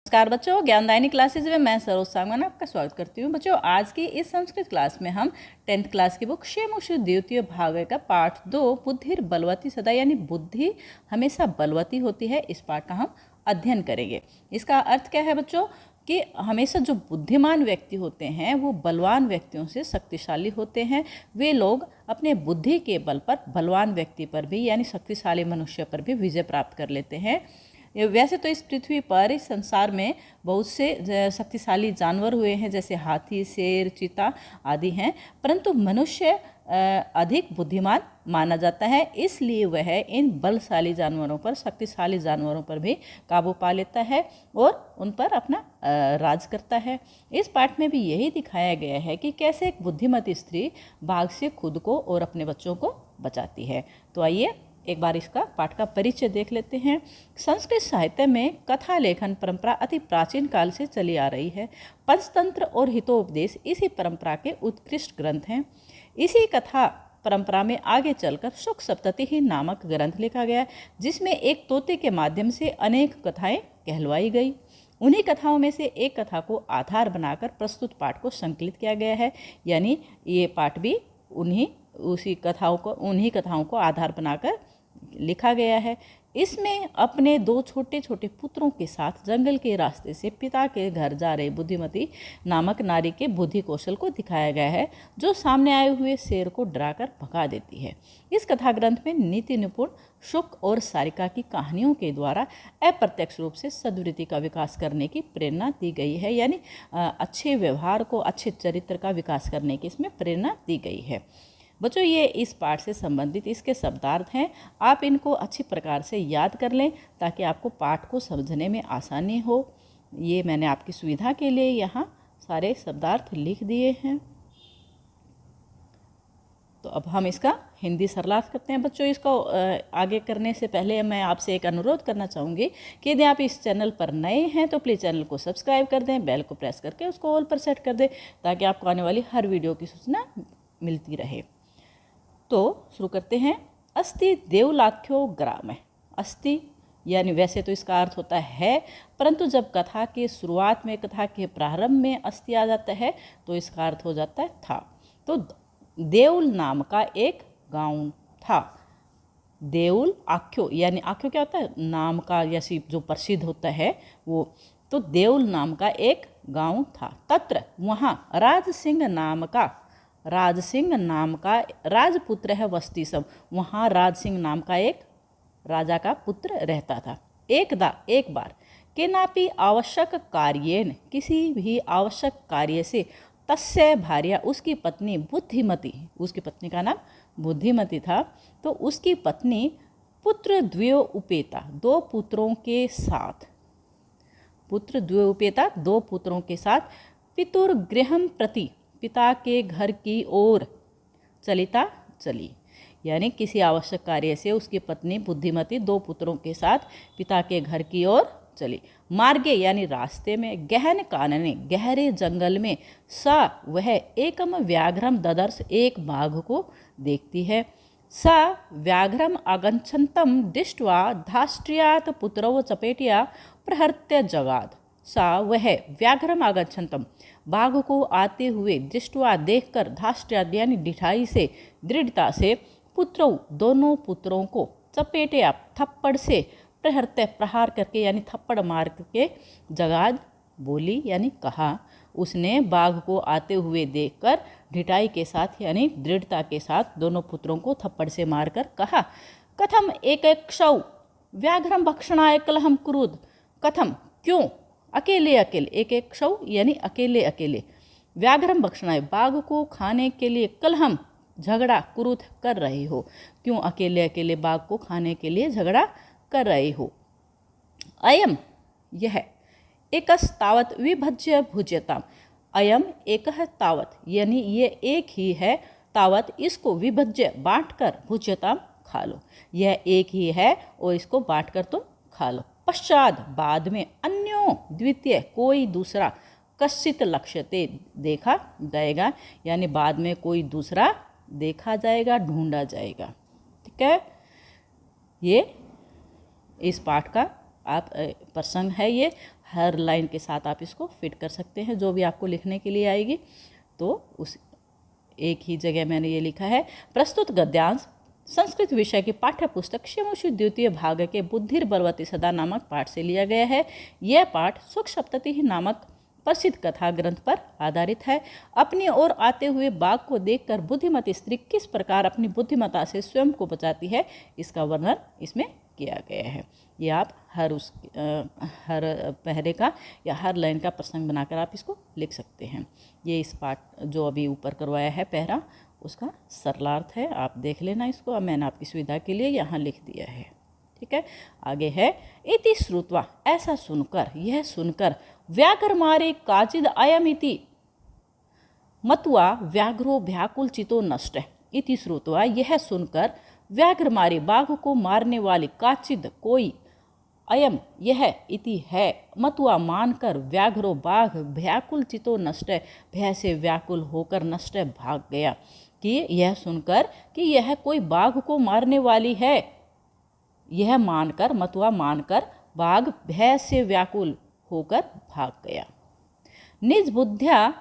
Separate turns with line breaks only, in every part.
नमस्कार बच्चों, ज्ञानदायिनी क्लासेज में मैं सरोज सांगवान आपका स्वागत करती हूँ। बच्चों, आज की इस संस्कृत क्लास में हम 10th क्लास की बुक क्षेमुषु द्वितीय भाग का पाठ 2 बुद्धिर बलवती सदा यानी बुद्धि हमेशा बलवती होती है, इस पाठ का हम अध्ययन करेंगे। इसका अर्थ क्या है बच्चों कि हमेशा जो बुद्धिमान व्यक्ति होते हैं वो बलवान व्यक्तियों से शक्तिशाली होते हैं। वे लोग अपने बुद्धि के बल पर बलवान व्यक्ति पर भी यानी शक्तिशाली मनुष्य पर भी विजय प्राप्त कर लेते हैं। वैसे तो इस पृथ्वी पर इस संसार में बहुत से शक्तिशाली जानवर हुए हैं, जैसे हाथी, शेर, चीता आदि हैं, परंतु मनुष्य अधिक बुद्धिमान माना जाता है। इसलिए वह इन बलशाली जानवरों पर, शक्तिशाली जानवरों पर भी काबू पा लेता है और उन पर अपना राज करता है। इस पाठ में भी यही दिखाया गया है कि कैसे एक बुद्धिमती स्त्री बाघ से खुद को और अपने बच्चों को बचाती है। तो आइए एक बार इसका पाठ का परिचय देख लेते हैं। संस्कृत साहित्य में कथा लेखन परंपरा अति प्राचीन काल से चली आ रही है। पंचतंत्र और हितोपदेश इसी परंपरा के उत्कृष्ट ग्रंथ हैं। इसी कथा परंपरा में आगे चलकर शुक सप्तति ही नामक ग्रंथ लिखा गया, जिसमें एक तोते के माध्यम से अनेक कथाएं कहलवाई गई। उन्हीं कथाओं में से एक कथा को आधार बनाकर प्रस्तुत पाठ को संकलित किया गया है, यानी ये पाठ भी उन्हीं कथाओं को आधार बनाकर लिखा गया है। इसमें अपने 2 छोटे छोटे पुत्रों के साथ जंगल के रास्ते से पिता के घर जा रहे बुद्धिमती नामक नारी के बुद्धि कौशल को दिखाया गया है, जो सामने आए हुए शेर को डराकर भगा देती है। इस कथा ग्रंथ में नीति निपुण शुक और सारिका की कहानियों के द्वारा अप्रत्यक्ष रूप से सद्वृत्ति का विकास करने की प्रेरणा दी गई है, यानी अच्छे व्यवहार को, अच्छे चरित्र का विकास करने की इसमें प्रेरणा दी गई है। बच्चों, ये इस पाठ से संबंधित इसके शब्दार्थ हैं। आप इनको अच्छी प्रकार से याद कर लें ताकि आपको पाठ को समझने में आसानी हो। ये मैंने आपकी सुविधा के लिए यहाँ सारे शब्दार्थ लिख दिए हैं। तो अब हम इसका हिंदी सरलार्थ करते हैं। बच्चों, इसको आगे करने से पहले मैं आपसे एक अनुरोध करना चाहूँगी कि यदि आप इस चैनल पर नए हैं तो प्लीज़ चैनल को सब्सक्राइब कर दें, बेल को प्रेस करके उसको ऑल पर सेट कर दें ताकि आपको आने वाली हर वीडियो की सूचना मिलती रहे। तो शुरू करते हैं। अस्ति देवलाख्यो ग्राम। अस्ति यानी वैसे तो इसका अर्थ होता है, परंतु जब कथा के शुरुआत में, कथा के प्रारंभ में अस्ति आ जाता है तो इसका अर्थ हो जाता है था। तो देउल नाम का एक गांव था। देउल आख्यो यानी आख्यो क्या होता है, नाम का, जैसी जो प्रसिद्ध होता है वो। तो देउल नाम का एक गांव था। तत्र वहाँ राजसिंह नाम का राजपुत्र है वस्ती सब। वहाँ राजसिंह नाम का एक राजा का पुत्र रहता था। एक बार केनापि आवश्यक कार्येन, किसी भी आवश्यक कार्य से, तस्य भार्या, उसकी पत्नी बुद्धिमती, उसकी पत्नी का नाम बुद्धिमती था, तो उसकी पत्नी पुत्र द्वयो उपेता, 2 पुत्रों के साथ, पितुर्गृहं प्रति, पिता के घर की ओर चलिता चली। यानी किसी आवश्यक कार्य से उसकी पत्नी बुद्धिमती 2 पुत्रों के साथ पिता के घर की ओर चली। मार्गे यानी रास्ते में, गहन कानने, गहरे जंगल में, सा वह एकम व्याघ्रम ददर्श, एक बाघ को देखती है। सा व्याघ्रम आगच्छन्तं दृष्ट्वा धाष्ट्र्यात् पुत्रौ चपेटिया प्रहर्त्य जगाद। सा वह व्याघ्रम आगच्छन्तम, बाघ को आते हुए, दृष्टवा देखकर, धाष्ट्र्याद यानी ढिठाई से, दृढ़ता से, पुत्रौ दोनों पुत्रों को, चपेटिया थप्पड़ से, प्रहर्त्य प्रहार करके यानी थप्पड़ मार के, जगाद बोली यानी कहा। उसने बाघ को आते हुए देखकर ढिठाई के साथ यानी दृढ़ता के साथ दोनों पुत्रों को थप्पड़ से मारकर कहा, कथम एकैक्षौ व्याघ्रम भक्षणाय कलहम कुरुद। कथम क्यों, अकेले एकैक्षौ यानी अकेले, व्याघ्रम भक्षणाय बाघ को खाने के लिए, कलहम झगड़ा, कुरुद कर रहे हो, क्यों अकेले बाघ को खाने के लिए झगड़ा कर रहे हो। अयम यह, एकस्तावत विभज्य भुज्यताम, अयम एकः तावत यानी ये एक ही है, तावत इसको, विभज्य बांटकर, भुज्यताम खा लो, यह एक ही है और इसको बांटकर तुम खा लो। पश्चात बाद में, अन्यो द्वितीय कोई दूसरा, कश्चित लक्ष्यते देखा जाएगा, यानी बाद में कोई दूसरा देखा जाएगा, ढूंढा जाएगा। ठीक है, ये इस पाठ का आप प्रसंग है। ये हर लाइन के साथ आप इसको फिट कर सकते हैं जो भी आपको लिखने के लिए आएगी। तो उस एक ही जगह मैंने ये लिखा है, प्रस्तुत गद्यांश संस्कृत विषय की पाठ्य पुस्तक क्षेमुषु द्वितीय भाग के बुद्धिर बलवती सदा नामक पाठ से लिया गया है। यह पाठ सुख सप्तति नामक प्रसिद्ध कथा ग्रंथ पर आधारित है। अपनी ओर आते हुए बाघ को देखकर बुद्धिमती स्त्री किस प्रकार अपनी बुद्धिमता से स्वयं को बचाती है, इसका वर्णन इसमें किया गया है। ये आप हर पहरे का या हर लाइन का प्रसंग बनाकर आप इसको लिख सकते हैं। ये इस पाठ जो अभी ऊपर करवाया है पहरा, उसका सरलार्थ है, आप देख लेना इसको। अब मैंने आपकी सुविधा के लिए यहाँ लिख दिया है। ठीक है, आगे है, इति श्रुत्वा, ऐसा सुनकर, यह सुनकर, व्याघ्रमारे काचिद अयमिति मत्वा व्याघ्रो व्याकुल चितो नष्ट। इति श्रुत्वा, यह सुनकर, व्याघ्रमारे, बाघ को मारने वाली, काचिद, कोई, अयम, यह, इति है, मत्वा, मानकर, व्याघ्रो, बाघ, व्याकुल चितो नष्ट, भय से व्याकुल होकर नष्ट, भाग गया। कि यह सुनकर कि यह कोई बाघ को मारने वाली है, यह मानकर, मत्वा मानकर, बाघ भय से व्याकुल होकर भाग गया। निज बुद्ध्या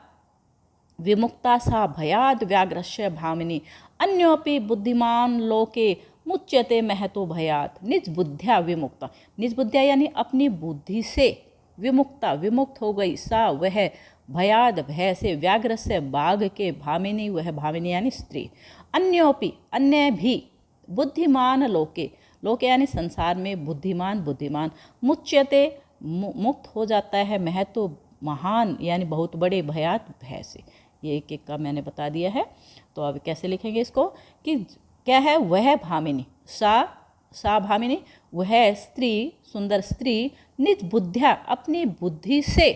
विमुक्ता सा भयाद व्याघ्रस्य भामिनी अन्योपि बुद्धिमान लोके मुच्यते महतो भयात। निज बुद्ध्या विमुक्ता, निज बुद्ध्या यानी अपनी बुद्धि से, विमुक्ता, विमुक्त हो गई, सा वह, भयाद, भय से, व्याघ्र से, बाघ के, भामिनी, वह भामिनी यानी स्त्री, अन्योपि, अन्य भी, बुद्धिमान लोके, लोके यानी संसार में, बुद्धिमान, बुद्धिमान, मुच्यते, मुक्त हो जाता है, महतो, महान यानी बहुत बड़े, भयात, भय से। ये एक एक का मैंने बता दिया है। तो अब कैसे लिखेंगे इसको कि क्या है, वह भामिनी, सा भामिनी, वह स्त्री, सुंदर स्त्री, निज बुद्ध्या, अपनी बुद्धि से,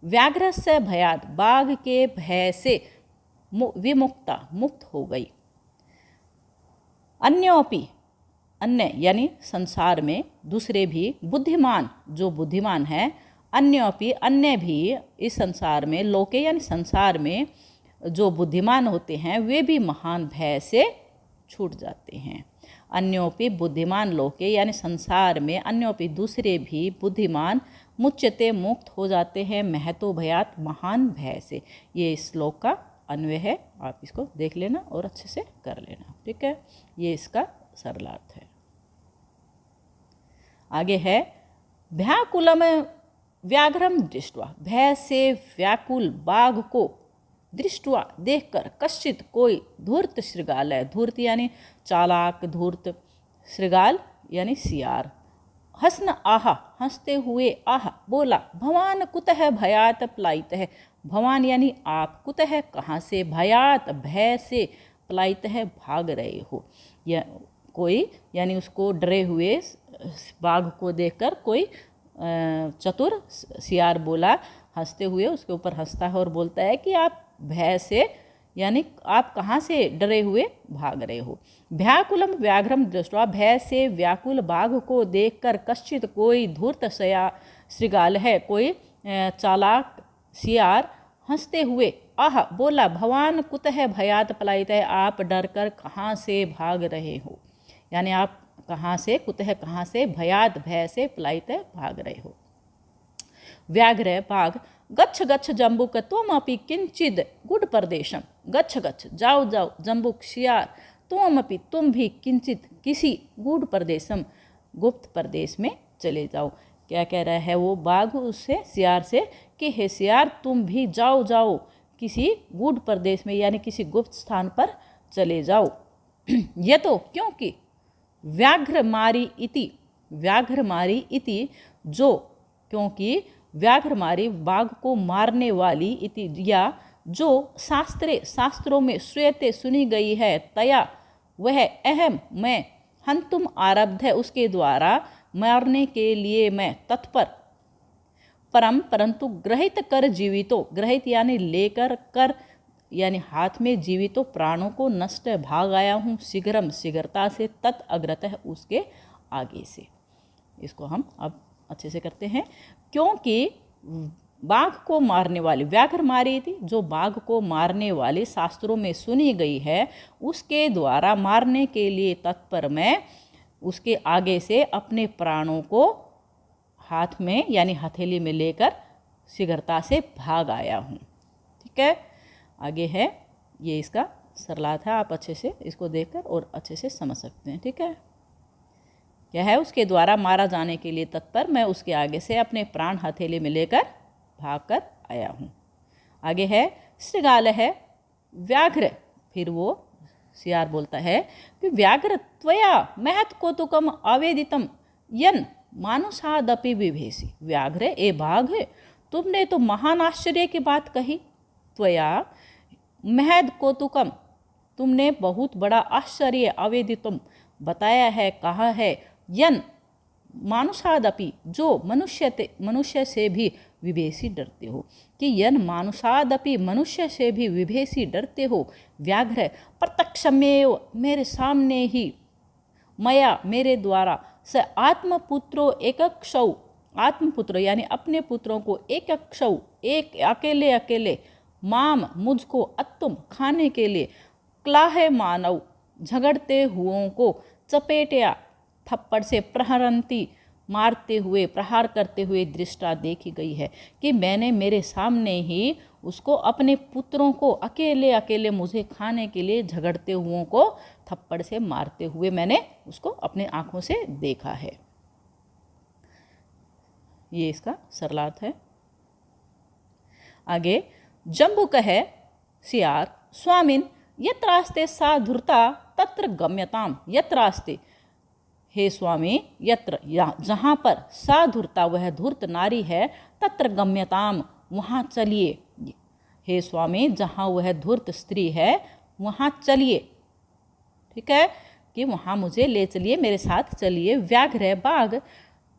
व्याघ्र से, भयात, बाघ के भय से, विमुक्ता, मुक्त हो गई। अन्योपि, अन्य यानी संसार में दूसरे भी, बुद्धिमान, जो बुद्धिमान है, अन्योपि, अन्य भी इस संसार में, लोके यानी संसार में जो बुद्धिमान होते हैं वे भी महान भय से छूट जाते हैं। अन्योपि, बुद्धिमान लोके यानी संसार में, अन्योपि दूसरे भी बुद्धिमान, मुच्यते, मुक्त हो जाते हैं, महतो भयात, महान भय से। ये इस श्लोक का अन्वय है, आप इसको देख लेना और अच्छे से कर लेना। ठीक है, ये इसका सरलार्थ है। आगे है, व्याकुलम व्याघ्रम दृष्ट्वा, भय से व्याकुल बाघ को दृष्ट्वा देखकर, कश्चित कोई, धूर्त श्रृगाल है, धूर्त यानी चालाक, धूर्त, श्रृगाल यानी सियार, हसन आहा, हंसते हुए, आहा बोला, भवान कुतः भयात पलायितः, भवान यानी आप, कुतः कहाँ से, भयात भय से, पलायितः भाग रहे हो। या कोई यानी उसको डरे हुए बाघ को देखकर कोई चतुर सियार बोला, हंसते हुए उसके ऊपर हंसता है और बोलता है कि आप भय से यानी आप कहाँ से डरे हुए भाग रहे हो। व्याकुलम व्याघ्रम दृष्ट्वा, भय से व्याकुल बाघ को देखकर, कश्चित कोई, धूर्त श्रृगाल है, कोई चालाक सियार, हंसते हुए, आह बोला, भवान कुतः भयात पलायितः, आप डरकर कहाँ से भाग रहे हो। यानी आप कहाँ से, कुतः कहाँ से, भयात भय से, पलायितः भाग रहे हो। व्याघ्र बाघ, गच्छ गच्छ जम्बुक त्वमपि किंचिद गुड प्रदेशम, गच्छ गच्छ जाओ जाओ, जम्बुक सियार, त्वमपि तुम भी, किंचित किसी, गुड प्रदेशम गुप्त प्रदेश में चले जाओ। क्या कह रहा है वो बाघ उससे, सियार से, कि हे सियार तुम भी जाओ जाओ किसी गूढ़ प्रदेश में यानी किसी गुप्त स्थान पर चले जाओ। ये तो क्योंकि व्याघ्रमारी इति, व्याघ्रमारी इति जो, क्योंकि व्याघ्रमारी बाघ को मारने वाली, इति या जो, शास्त्रों में श्रूयते सुनी गई है, तया वह, अहम मैं, हंतुम आरब्ध है उसके द्वारा, मारने के लिए मैं तत्पर, परम परंतु ग्रहित कर जीवितो, ग्रहित यानी लेकर, कर यानी हाथ में, जीवितो प्राणों को, नष्ट भाग आया हूँ, शीघ्रम शीघ्रता से, तत् अग्रतः उसके आगे से। इसको हम अब अच्छे से करते हैं। क्योंकि बाघ को मारने वाली, व्याघ्र मारी थी, जो बाघ को मारने वाली शास्त्रों में सुनी गई है, उसके द्वारा मारने के लिए तत्पर मैं, उसके आगे से अपने प्राणों को हाथ में यानी हथेली में लेकर शीघ्रता से भाग आया हूँ। ठीक है, आगे है, ये इसका सरलार्थ है। आप अच्छे से इसको देखकर और अच्छे से समझ सकते हैं। ठीक है, क्या है, उसके द्वारा मारा जाने के लिए तत्पर मैं उसके आगे से अपने प्राण हथेली में लेकर भाग कर आया हूँ। आगे है श्रृगाल है व्याघ्र। फिर वो सियार बोलता है कि व्याघ्र त्वया महत् कौतुकम आवेदितम यन मानुषादपि विभेसी। व्याघ्र, ए बाघ, तुमने तो महान आश्चर्य की बात कही। त्वया महद कौतुकम, तुमने बहुत बड़ा आश्चर्य आवेदितम बताया है, कहा है। यन मानुषादपि, जो मनुष्य से भी विभेसी डरते हो, कि यन मानुषादपि मनुष्य से भी विभेसी डरते हो। व्याघ्र प्रत्यक्षमेव, मेरे सामने ही, मया, मेरे द्वारा, स आत्मपुत्रो एकक्षौ, आत्मपुत्र यानी अपने पुत्रों को, एकक्षौ, एक अकेले अकेले, माम, मुझको, अत्तुम, खाने के लिए, क्लाहे मानव, झगड़ते हुओं को, चपेटया, थप्पड़ से, प्रहरंती, मारते हुए, प्रहार करते हुए दृष्टा देखी गई है। कि मैंने मेरे सामने ही उसको, अपने पुत्रों को अकेले अकेले मुझे खाने के लिए झगड़ते हुओं को थप्पड़ से मारते हुए मैंने उसको अपने आँखों से देखा है। ये इसका सरलार्थ है। आगे जम्बुक है सियार, स्वामिन यत्रास्ते सा धूर्ता तत्र गम्यताम। यत्रास्ते, हे स्वामी, यत्र, जहाँ पर, सा धूर्ता, वह धूर्त नारी है, तत्र गम्यताम, वहाँ चलिए। हे स्वामी, जहाँ वह धूर्त स्त्री है वहाँ चलिए। ठीक है, कि वहाँ मुझे ले चलिए, मेरे साथ चलिए। व्याघ्र, बाघ,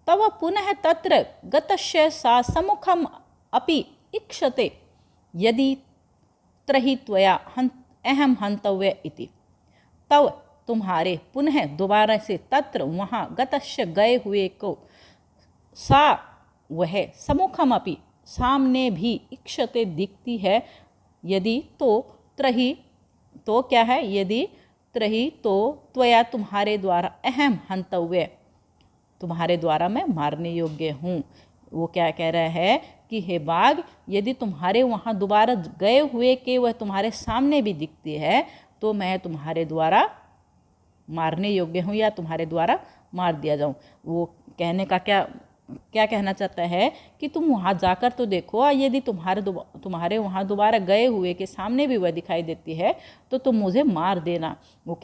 तव पुनः तत्र गतस्य सा सम्मुखम अपि इक्षते यदि त्रहि त्वया अहम हंतव्य इति। तव, तुम्हारे, पुनः, दोबारा से, तत्र, वहाँ, गतस्य, गए हुए को, सा, वह, सम्मुखम अपि, सामने भी, इक्षते, दिखती है, यदि, तो, त्रहि, तो क्या है, यदि, त्रहि, तो, त्वया, तुम्हारे द्वारा, अहम हंतव्य, तुम्हारे द्वारा मैं मारने योग्य हूँ। वो क्या कह रहा है कि हे बाघ, यदि तुम्हारे वहाँ दोबारा गए हुए के वह तुम्हारे सामने भी दिखती है तो मैं तुम्हारे द्वारा मारने योग्य हूँ या तुम्हारे द्वारा मार दिया जाऊँ। वो कहने का क्या कहना चाहता है कि तुम वहाँ जाकर तो देखो, यदि तुम्हारे वहाँ दोबारा गए हुए के सामने भी वह दिखाई देती है तो तुम मुझे मार देना। वो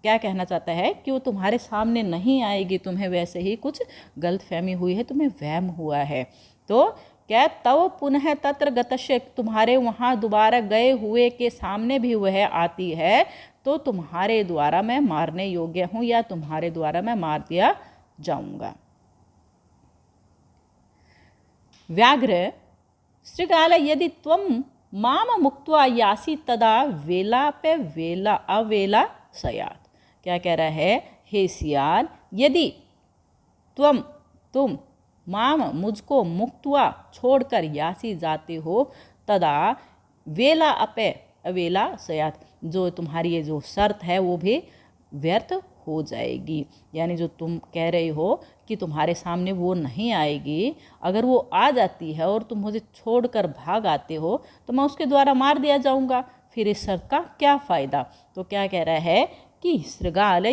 क्या कहना चाहता है कि वो तुम्हारे सामने नहीं आएगी, तुम्हें वैसे ही कुछ गलतफहमी हुई है, तुम्हें वहम हुआ है। तो क्या, तव पुनः तत्र गतस्य, तुम्हारे वहाँ दोबारा गए हुए के सामने भी वह आती है तो तुम्हारे द्वारा मैं मारने योग्य हूँ या तुम्हारे द्वारा मैं मार दिया जाऊँगा। व्याघ्र, श्रृगाल, यदि त्वं माम मुक्त्वा यासि तदा वेलापे वेला अवेला सयात। क्या कह रहा है, हे सियार, यदि तुम माम, मुझको, मुक्त्वा, छोड़कर, यासी, जाते हो, तदा वेला अपे अवेला सयात, जो तुम्हारी ये जो शर्त है वो भी व्यर्थ हो जाएगी। यानी जो तुम कह रहे हो कि तुम्हारे सामने वो नहीं आएगी, अगर वो आ जाती है और तुम मुझे छोड़कर भाग आते हो तो मैं उसके द्वारा मार दिया जाऊंगा, फिर इस शर्त का क्या फ़ायदा। तो क्या कह रहा है कि श्रृगाल,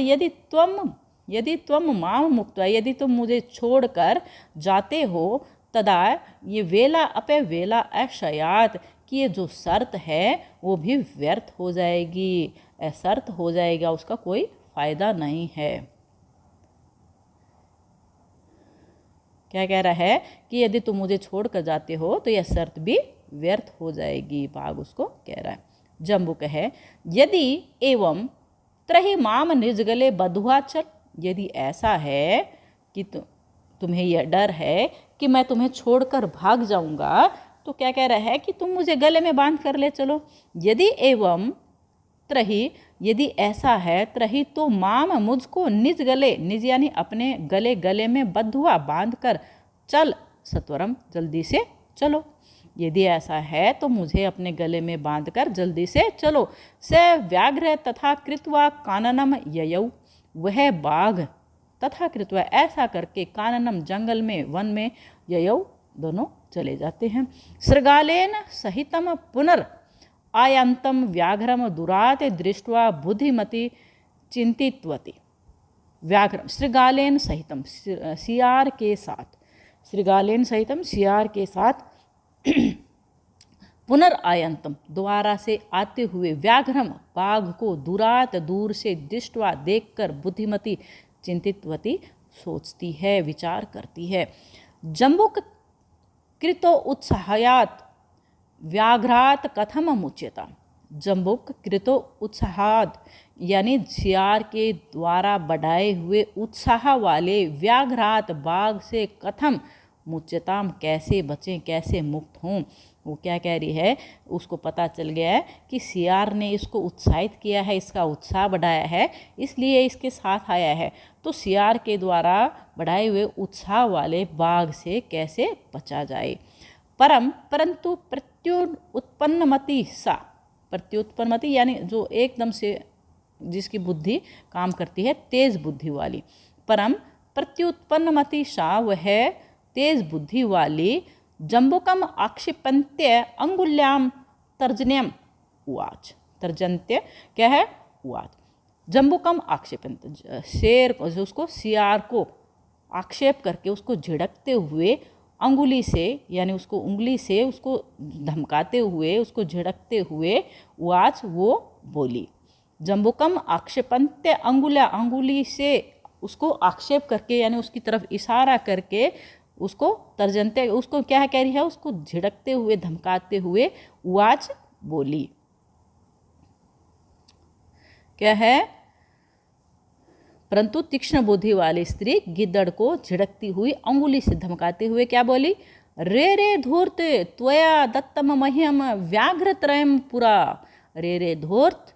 यदि तुम माम मुक्त्वा, यदि तुम मुझे छोड़कर जाते हो, तदा, ये वेला अपे वेला अशयात, कि ये जो शर्त है वो भी व्यर्थ हो जाएगी, असर्थ हो जाएगा, उसका कोई फ़ायदा नहीं है। क्या कह रहा है कि यदि तुम मुझे छोड़कर जाते हो तो यह शर्त भी व्यर्थ हो जाएगी, बाघ उसको कह रहा है। जम्बुक है, यदि एवं त्रहि माम निजगले बधुआ चल, यदि ऐसा है कि तुम्हें यह डर है कि मैं तुम्हें छोड़कर भाग जाऊंगा, तो क्या कह रहा है कि तुम मुझे गले में बांध कर ले चलो। यदि एवं त्रहि, यदि ऐसा है, त्रहि, तो माम, मुझको, निज गले, निज यानी अपने गले में, बद्धुआ, बांध कर, चल, सत्वरम, जल्दी से चलो। यदि ऐसा है तो मुझे अपने गले में बांधकर जल्दी से चलो। स व्याघ्र तथा कृत्वा काननम ययौ, वह बाघ तथा कृत्वा ऐसा करके काननम जंगल में वन में ययौ दोनों चले जाते हैं। सृगालेन सहितम पुनर् आयंतम व्याघ्रम दुरात दृष्ट्वा बुद्धिमती चिंतितवती। व्याघ्रम सृगालेन सहितम सियार के साथ, सृगालेन सहितम सियार के साथ पुनर्आयंतम दोबारा से आते हुए व्याघ्रम बाघ को दुरात दूर से दृष्टवा देखकर बुद्धिमती चिंतितवती सोचती है, विचार करती है। जम्बुक कृतो उत्साहात व्याघ्रात कथम मुच्यता। जम्बुक कृतो उत्साहात यानी सियार के द्वारा बढ़ाए हुए उत्साह वाले व्याघ्रात बाघ से कथम मुच्यताम कैसे बचें, कैसे मुक्त हों। वो क्या कह रही है, उसको पता चल गया है कि सियार ने इसको उत्साहित किया है, इसका उत्साह बढ़ाया है, इसलिए इसके साथ आया है। तो सियार के द्वारा बढ़ाए हुए उत्साह वाले बाघ से कैसे बचा जाए। परंतु प्रत्युत्पन्नमति सा, प्रत्युत्पन्नमति यानी जो एकदम से जिसकी बुद्धि काम करती है, तेज बुद्धि वाली। प्रत्युत्पन्नमति सा वह तेज बुद्धि वाली जम्बुकम आक्षिपन्त्य अंगुल्याम तर्जन्यम उवाच। तर्जन्त्य क्या है, उवाच। जम्बुकम आक्षेपन्त्य शेर को, उसको सियार को आक्षेप करके उसको झिड़कते हुए अंगुली से यानी उसको उंगली से उसको धमकाते हुए, उसको झिड़कते हुए उवाच वो बोली। जम्बुकम आक्षेपन्त्य अंगुल्या, अंगुली से उसको आक्षेप करके यानी उसकी तरफ इशारा करके उसको तर्जनते, उसको क्या कह रही है, उसको झिड़कते हुए धमकाते हुए उवाच बोली। क्या है, परंतु तीक्ष्ण बुद्धि वाली स्त्री गिद्दड़ को झिड़कती हुई अंगुली से धमकाते हुए क्या बोली, रे रे धूर्त त्वया दत्तम मह्यम व्याघ्रत्रयम पुरा। रे रे धूर्त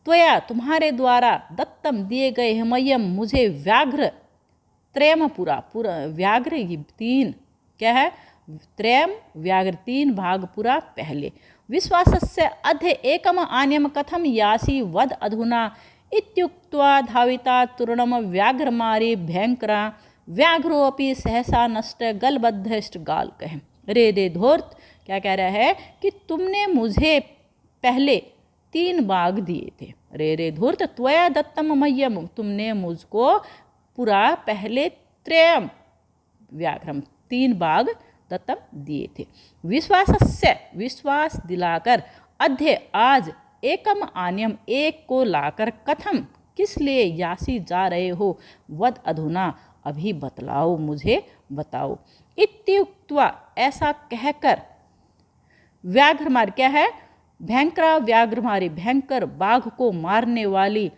त्वया तुम्हारे द्वारा दत्तम दिए गए मह्यम मुझे व्याघ्र त्रयम पुरा, पूरा व्याघ्र ये तीन क्या है, त्रयम व्याघ्र तीन भाग पुरा पहले। विश्वासस्य अध एकम आन्यम कथम यासी वद अधुना इत्युक्त्वा धाविता तूर्णम व्याघ्रमारी भयंकरा व्याघ्रोऽपि सहसा नष्ट गलबद्धष्ट गाल कहे। रे रे धूर्त क्या कह रहा है कि तुमने मुझे पहले 3 बाघ दिए थे। रे रे धूर्त त्वया दत्तम मह्यम, तुमने मुझको पुरा पहले त्रयम व्याघ्रम 3 बाघ दत्तम दिए थे। विश्वासस्य विश्वास दिलाकर, अध्य आज एकम आन्यम एक को लाकर, कथम किस लिए यासी जा रहे हो, वद अधुना अभी बतलाओ, मुझे बताओ। इत्युक्त्वा ऐसा कहकर, व्याघ्रमारी क्या है, भयंकरा व्याघ्रमारी भयंकर बाघ को मारने वाली,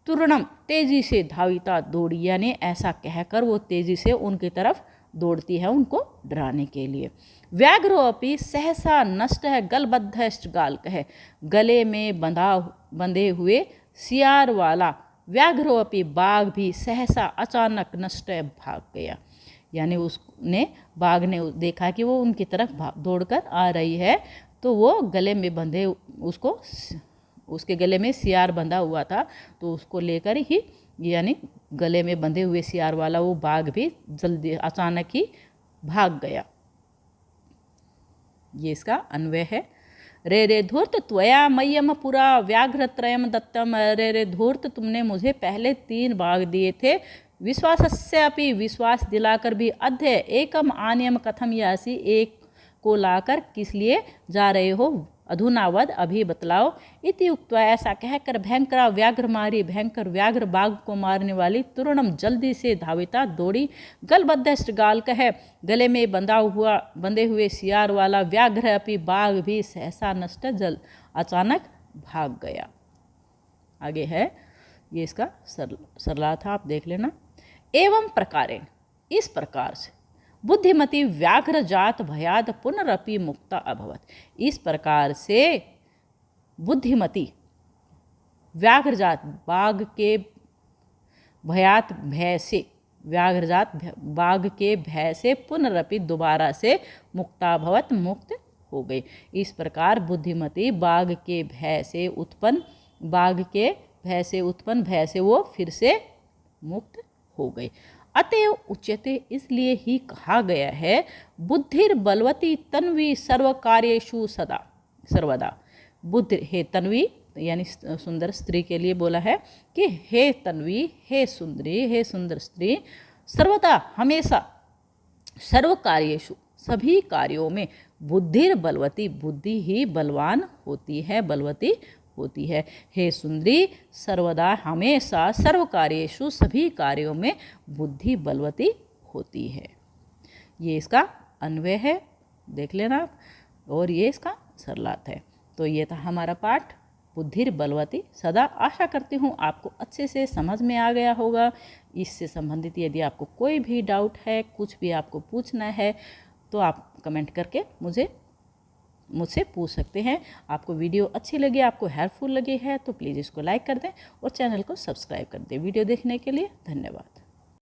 तूर्णम तेजी से धाविता दौड़ी यानी ऐसा कहकर वो तेजी से उनकी तरफ दौड़ती है उनको डराने के लिए। व्याघ्रोऽपि सहसा नष्ट है गलबद्धष्ट गाल कहे, गले में बंधे हुए सियार वाला व्याघ्रोऽपि बाघ भी सहसा अचानक नष्ट भाग गया। यानी उसने बाघ ने देखा कि वो उनकी तरफ दौड़कर आ रही है, तो वो गले में बंधे उसको, उसके गले में सियार बंधा हुआ था, तो उसको लेकर ही यानी गले में बंधे हुए सियार वाला वो बाघ भी जल्दी अचानक ही भाग गया। ये इसका अन्वय है। रे रे धूर्त त्वया मह्यम पुरा व्याघ्रत्रयम दत्तम। रे रे धूर्त तुमने मुझे पहले 3 बाघ दिए थे। विश्वासस्य अपि विश्वास दिलाकर भी, अध्य एकम आन्यम कथम यासी एक को लाकर किस लिए जा रहे हो, अधुनावद अभी बतलाओ। इति उक्त्वा ऐसा कहकर भयंकरा व्याघ्रमारी भयंकर व्याघ्र बाघ को मारने वाली तूर्णम जल्दी से धाविता दौड़ी। गलबद्धष्ट गाल कहे, गले में बंधे हुए सियार वाला व्याघ्र अपि बाघ भी सहसा नष्ट जल अचानक भाग गया। आगे है ये इसका सरला था, आप देख लेना। एवं प्रकारेण इस प्रकार से बुद्धिमती व्याघ्र जात भयाद पुनरपि मुक्ता अभवत। इस प्रकार से बुद्धिमती व्याघ्रजात बाघ के भयात भय से, व्याघ्रजात बाघ के भय से पुनरपि दोबारा से मुक्ताभवत मुक्त हो गई। इस प्रकार बुद्धिमती बाघ के भय से उत्पन्न, बाघ के भय से उत्पन्न भय से वो फिर से मुक्त हो गई। अतएव उच्यते इसलिए ही कहा गया है बुद्धिर बलवती तन्वी सर्व कार्येषु सदा सर्वदा। बुद्धि हे तन्वी यानी सुंदर स्त्री के लिए बोला है कि हे तन्वी, हे सुंदरी, हे सुंदर स्त्री, सर्वदा हमेशा, सर्व कार्येषु सभी कार्यों में, बुद्धिर बलवती बुद्धि ही बलवान होती है, बलवती होती है। हे सुंदरी, सर्वदा हमेशा, सर्व कार्येषु सभी कार्यों में बुद्धि बलवती होती है। ये इसका अन्वय है, देख लेना आप, और ये इसका सरलार्थ है। तो ये था हमारा पाठ बुद्धिर बलवती सदा। आशा करती हूँ आपको अच्छे से समझ में आ गया होगा। इससे संबंधित यदि आपको कोई भी डाउट है, कुछ भी आपको पूछना है, तो आप कमेंट करके मुझसे पूछ सकते हैं। आपको वीडियो अच्छी लगी, आपको हेल्पफुल लगी है तो प्लीज़ इसको लाइक कर दें और चैनल को सब्सक्राइब कर दें। वीडियो देखने के लिए धन्यवाद।